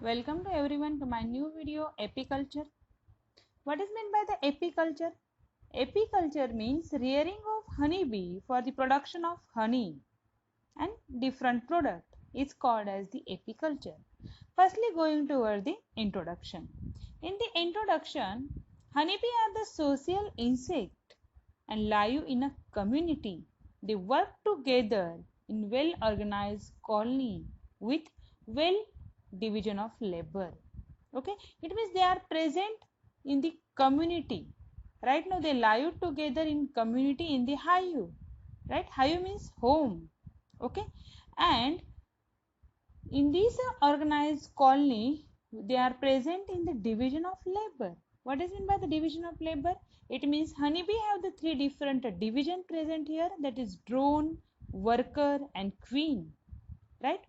Welcome to everyone to my new video apiculture. What is meant by the apiculture? Apiculture means rearing of honeybee for the production of honey and different product is called as the apiculture. Firstly, going toward the introduction. In the introduction, honeybee are the social insect and live in a community. They work together in well organized colony with well division of labor. Okay, it means they are present in the community. Right now they live together in community in the hive. Right, hive means home. Okay, and in this organized colony, they are present in the division of labor. What is meant by the division of labor? It means honeybee have the three different division present here, that is drone, worker and queen. Right?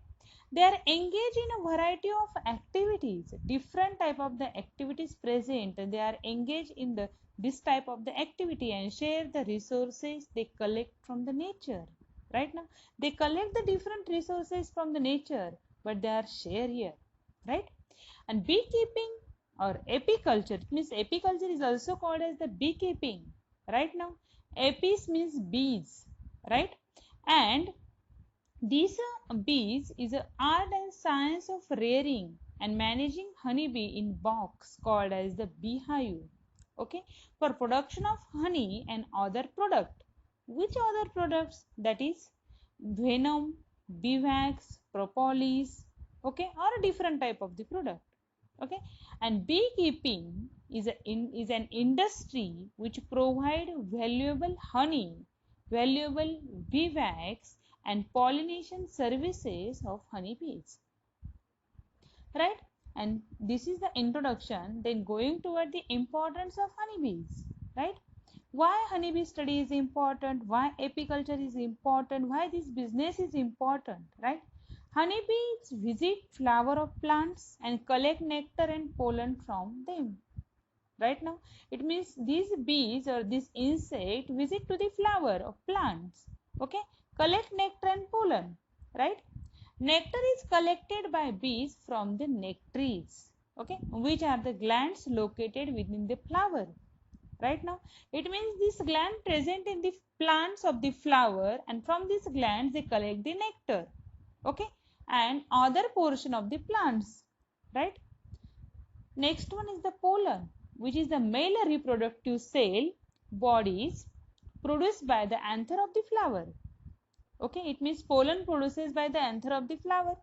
They are engaged in a variety of activities, different type of the activities present. They are engaged in this type of the activity and share the resources they collect from the nature. Right now, they collect the different resources from the nature, but they are share here. Right? And beekeeping or apiculture, it means apiculture is also called as the beekeeping. Right now, apis means bees. Right? And these bees is a art and science of rearing and managing honeybee in box called as the beehive. Okay, for production of honey and other product. Which other products? That is venom, beeswax, propolis. Okay, or a different type of the product. Okay, and beekeeping is an industry which provide valuable honey, valuable beeswax and pollination services of honeybees. Right? And this is the introduction. Then going toward the importance of honeybees. Right? Why honeybee study is important? Why apiculture is important? Why this business is important? Right? Honeybees visit flower of plants and collect nectar and pollen from them. Right now, it means these bees or this insect visit to the flower of plants. Okay, collect nectar and pollen. Right? Nectar is collected by bees from the nectaries. Okay, which are the glands located within the flower. Right now, it means this gland present in the plants of the flower, and from this glands they collect the nectar. Okay, and other portion of the plants. Right? Next one is the pollen, which is the male reproductive cell bodies produced by the anther of the flower. Okay, it means pollen produced by the anther of the flower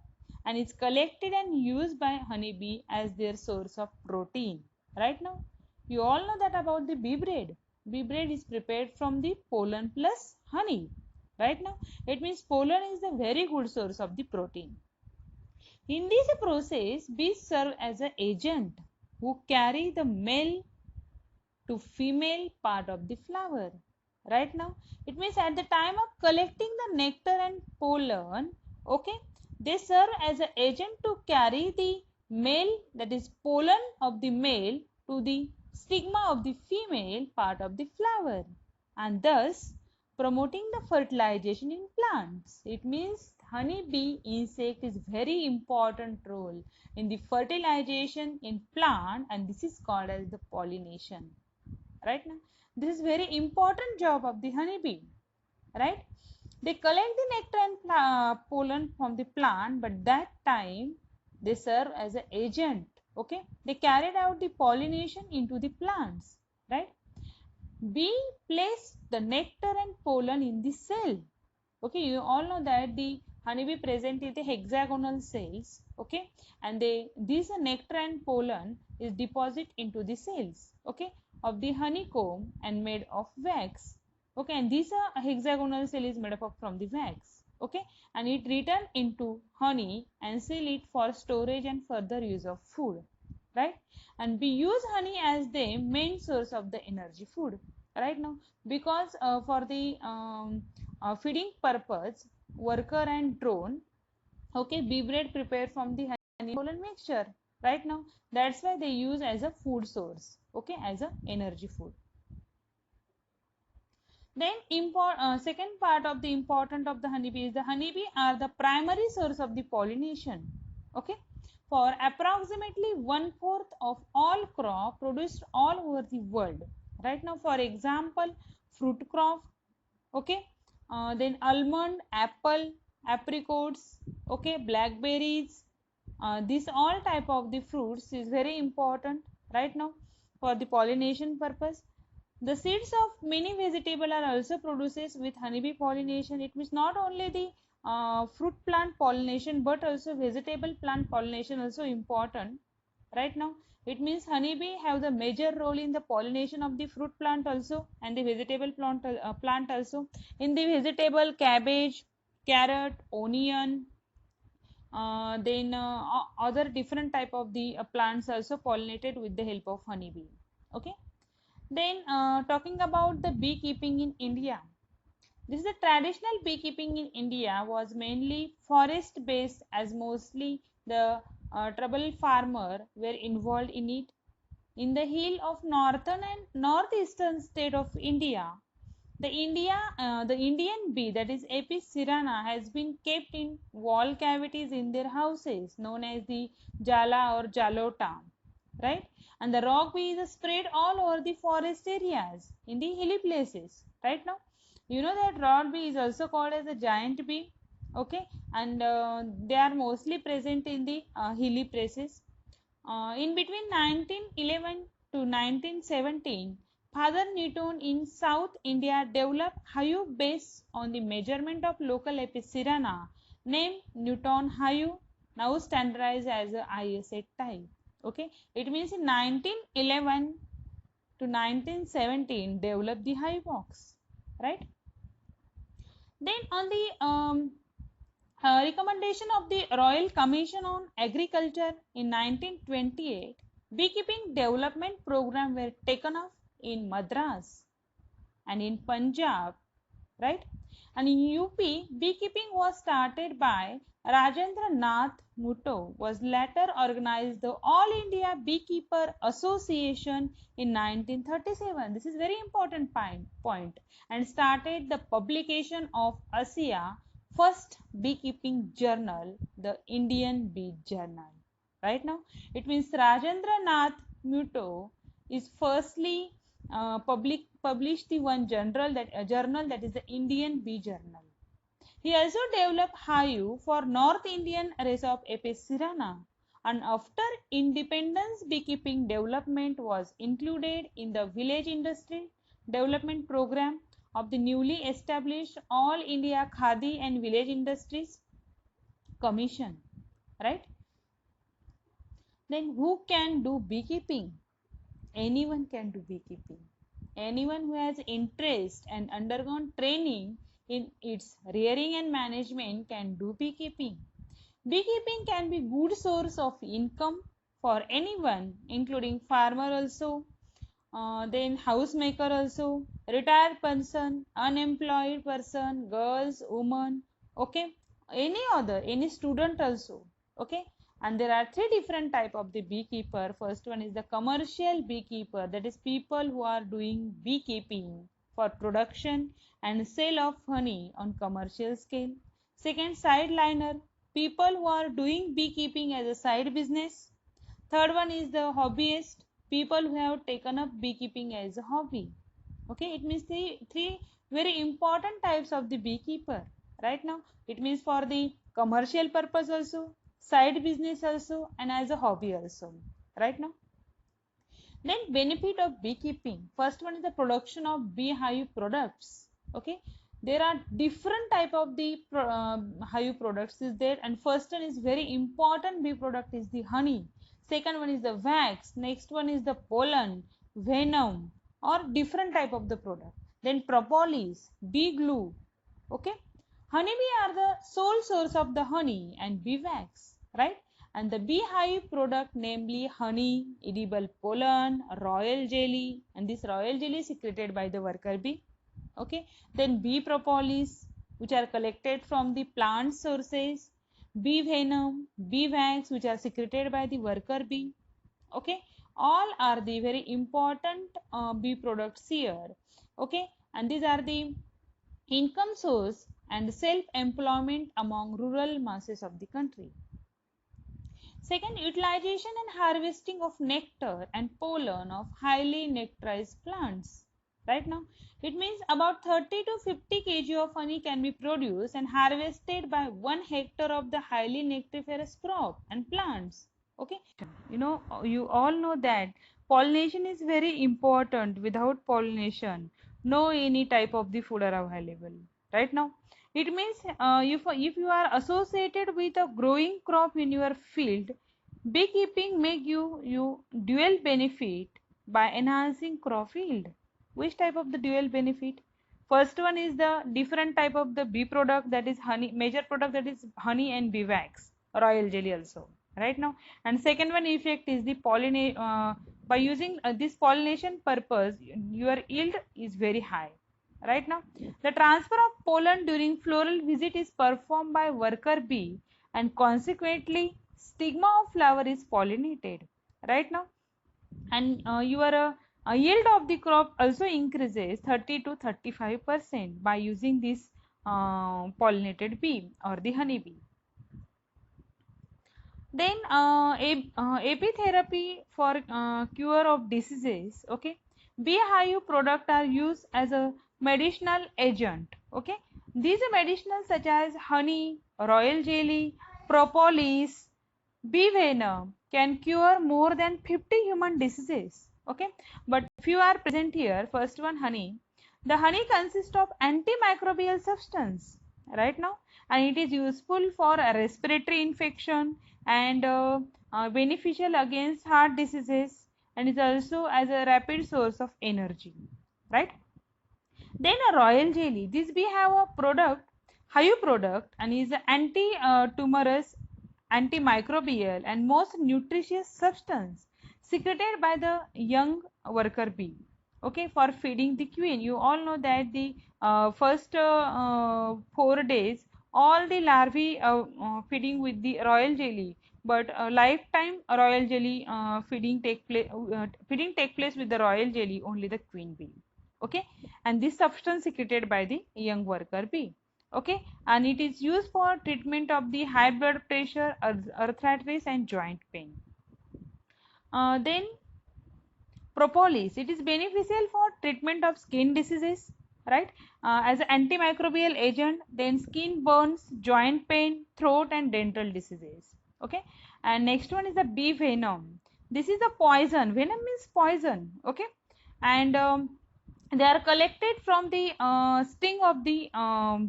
and is collected and used by honeybee as their source of protein. Right now, you all know that about the bee bread. Bee bread is prepared from the pollen plus honey. Right now, it means pollen is the very good source of the protein. In this process, bees serve as an agent who carry the male to female part of the flower. Right now, it means at the time of collecting the nectar and pollen, okay, they serve as an agent to carry the male, that is pollen of the male, to the stigma of the female part of the flower, and thus promoting the fertilization in plants. It means honeybee insect is very important role in the fertilization in plant, and this is called as the pollination. Right now, this is very important job of the honeybee. Right, they collect the nectar and pollen from the plant, but that time they serve as an agent. Okay, they carried out the pollination into the plants. Right, bee place the nectar and pollen in the cell. Okay, you all know that the honeybee present in the hexagonal cells. Okay, and this nectar and pollen is deposit into the cells. Okay, of the honeycomb and made of wax. Okay, and this hexagonal cell is made up from the wax. Okay, and it return into honey and seal it for storage and further use of food. Right, and we use honey as the main source of the energy food. Right now, because for the feeding purpose, worker and drone, okay, bee bread prepared from the honey pollen mixture. Right now, that's why they use as a food source. Okay, as a energy food. Then second part of the important of the honeybee is the honeybee are the primary source of the pollination. Okay, for approximately 1/4 of all crop produced all over the world. Right now, for example, fruit crop, okay, then almond, apple, apricots, okay, blackberries, this all type of the fruits is very important right now for the pollination purpose. The seeds of many vegetable are also produces with honeybee pollination. It means not only the fruit plant pollination but also vegetable plant pollination also important right now. It means honeybee have the major role in the pollination of the fruit plant also and the vegetable plant also. In the vegetable, cabbage, carrot, onion, then other different type of the plants also pollinated with the help of honeybee. Okay. Then talking about the beekeeping in India. This is the traditional beekeeping in India was mainly forest based as mostly the tribal farmer were involved in it. In the hill of northern and northeastern state of India, the Indian bee, that is Apis cerana, has been kept in wall cavities in their houses known as the jala or jalota, right? And the rock bee is spread all over the forest areas in the hilly places. Right now, you know that rock bee is also called as a giant bee, okay? And they are mostly present in the hilly places. In between 1911 to 1917, Father Newton in South India developed Hayu based on the measurement of local Apis cerana, named Newton Hayu, now standardized as a ISA type. Okay, it means in 1911 to 1917 developed the Hayu box, right? Then on the recommendation of the Royal Commission on Agriculture in 1928, beekeeping development program were taken up in Madras and in Punjab, right? And in UP, beekeeping was started by Rajendra Nath Mutto, was later organized the All India Beekeeper Association in 1937. This is very important point and started the publication of ASIA, first beekeeping journal, the Indian Bee Journal. Right now, it means Rajendra Nath Mutto is firstly published the one journal that is the Indian Bee Journal. He also developed Hayu for North Indian race of Apis cerana, and after independence, beekeeping development was included in the village industry development program of the newly established All India Khadi and Village Industries Commission, right? Then who can do beekeeping? Anyone can do beekeeping. Anyone who has interest and undergone training in its rearing and management can do beekeeping. Beekeeping can be good source of income for anyone, including farmer also, then housemaker also, retired person, unemployed person, girls, women, okay, any student also, okay. And there are three different type of the beekeeper. First one is the commercial beekeeper, that is people who are doing beekeeping for production and sale of honey on commercial scale. Second, sideliner, people who are doing beekeeping as a side business. Third one is the hobbyist, people who have taken up beekeeping as a hobby. Okay, it means the three very important types of the beekeeper. Right now, it means for the commercial purpose also, side business also, and as a hobby also. Right now, then benefit of beekeeping. First one is the production of beehive products. Okay, there are different type of the hive products is there, and first one is very important bee product is the honey. Second one is the wax. Next one is the pollen, venom, or different type of the product. Then propolis, bee glue. Okay, honeybee are the sole source of the honey and bee wax, right? And the beehive product, namely honey, edible pollen, royal jelly, and this royal jelly is secreted by the worker bee. Okay, then bee propolis, which are collected from the plant sources, bee venom, bee wax, which are secreted by the worker bee. Okay, all are the very important bee products here. Okay, and these are the income source and self employment among rural masses of the country. Second, utilization and harvesting of nectar and pollen of highly nectarized plants. Right now, it means about 30 to 50 kg of honey can be produced and harvested by 1 hectare of the highly nectariferous crop and plants. Okay, you all know that pollination is very important. Without pollination, no any type of the food are available. Right now, it means if you are associated with a growing crop in your field, beekeeping make you dual benefit by enhancing crop yield. Which type of the dual benefit? First one is the different type of the bee product, that is honey, major product, that is honey and bee wax, royal jelly also. Right now, and second one effect is the pollination. By using this pollination purpose, your yield is very high. Right now, the transfer of pollen during floral visit is performed by worker bee, and consequently stigma of flower is pollinated. Right now, and your yield of the crop also increases 30 to 35% by using this pollinated bee or the honey bee. Then apitherapy for cure of diseases. Okay, beehive product are used as a medicinal agent. Okay, these are medicinal such as honey, royal jelly, propolis, bee venom can cure more than 50 human diseases. Okay, but few are present here. First one, honey. The honey consists of antimicrobial substance. Right now, and it is useful for a respiratory infection and beneficial against heart diseases, and is also as a rapid source of energy. Right. Then a royal jelly. This we have a product, high product, and is an anti-tumorous, antimicrobial, and most nutritious substance secreted by the young worker bee. Okay, for feeding the queen. You all know that the first 4 days, all the larvae feeding with the royal jelly, but lifetime royal jelly feeding take place with the royal jelly only the queen bee. Okay, and this substance secreted by the young worker bee. Okay, and it is used for treatment of the high blood pressure, arthritis, and joint pain. Then propolis, it is beneficial for treatment of skin diseases, right? As an antimicrobial agent, then skin burns, joint pain, throat, and dental diseases. Okay, and next one is the bee venom. This is a poison. Venom means poison. Okay, and they are collected from the sting of the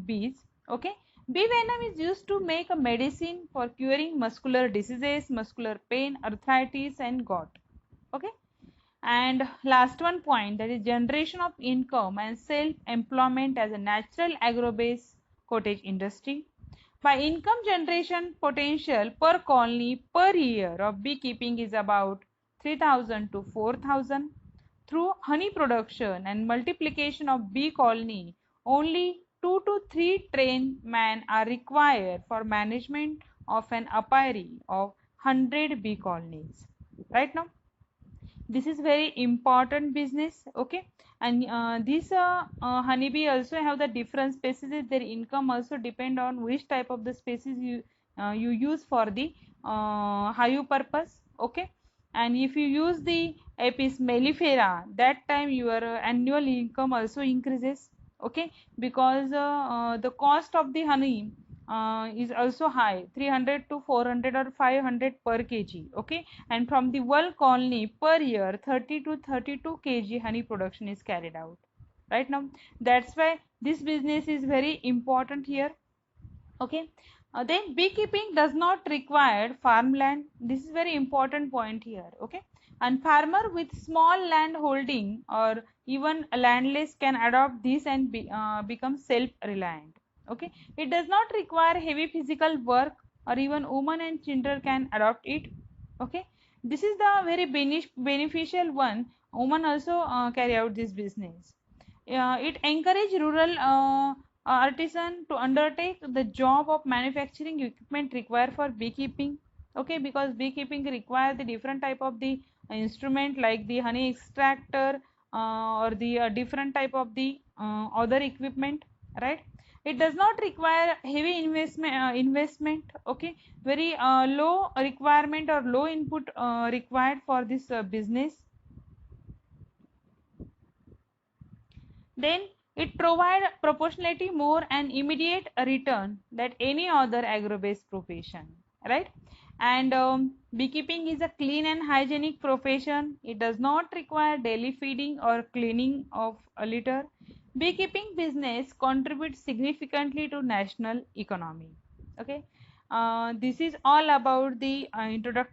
bees. Okay, bee venom is used to make a medicine for curing muscular diseases, muscular pain, arthritis, and gout. Okay, and last one point, that is generation of income and self employment as a natural agrobase cottage industry. By income generation potential per colony per year of beekeeping is about 3000 to 4000. Through honey production and multiplication of bee colony, only 2 to 3 trained men are required for management of an apiary of 100 bee colonies. Right now, this is very important business. Okay, and this honeybee also have the different species. Their income also depend on which type of the species you use for the hive purpose. Okay, and if you use the apis mellifera, that time your annual income also increases. Okay, because the cost of the honey is also high, 300 to 400 or 500 per kg. Okay, and from the one colony per year 30 to 32 kg honey production is carried out. Right now, that's why this business is very important here. Okay, then beekeeping does not require farmland. This is very important point here. Okay, and farmer with small land holding or even landless can adopt this and become self reliant. Okay, it does not require heavy physical work, or even women and children can adopt it. Okay, this is the very beneficial one. Women also carry out this business. It encourage rural artisan to undertake the job of manufacturing equipment required for beekeeping. Okay, because beekeeping require the different type of the instrument like the honey extractor or the different type of the other equipment, right? It does not require heavy investment. Okay, very low requirement or low input required for this business. Then it provide proportionally more and immediate return than any other agro-based profession, right? And beekeeping is a clean and hygienic profession. It does not require daily feeding or cleaning of a litter. Beekeeping business contributes significantly to national economy. Okay, this is all about the